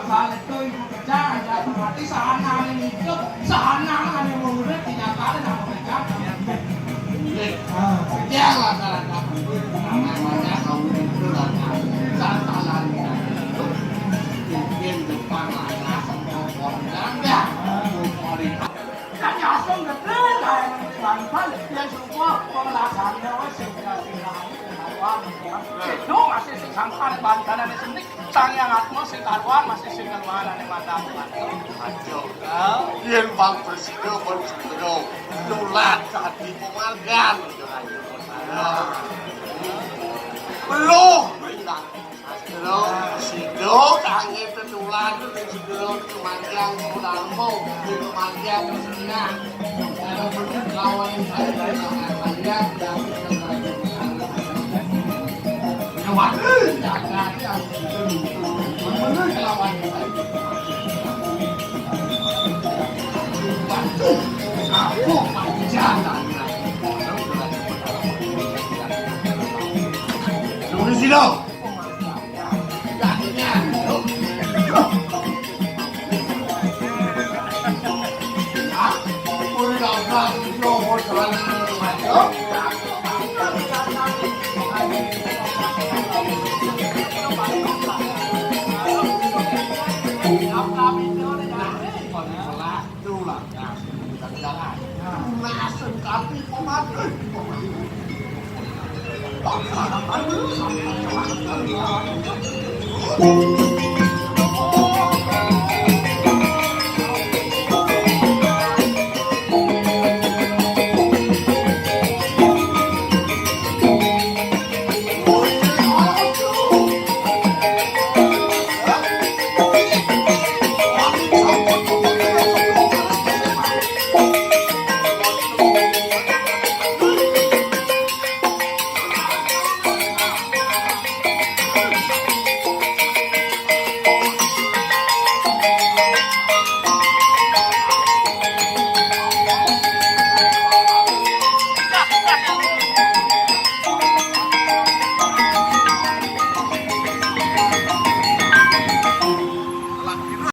masalah itu ibu kerja aja berarti sahanane hidup sahanane urip dinyatakan sama mereka ya masyarakat namanya kaum itu lah sasaran mungkin depan lah semua orang ya kan langsung betul lah bangsa yang semua pelaksana segera itu masih sing sampan bandana sini sang yang atmo sing karuan masih sing karuan ane mata ajo yen bang presiden pun segera nulat hati pemargan belum segera sido kangen tenulan segera pemargan udah mau pemargan kesini ada berlawan saya pemargan dan waduh, jangan yang benar lawan bantu aku jangan tunggu sini dong tapi pemadai pemadai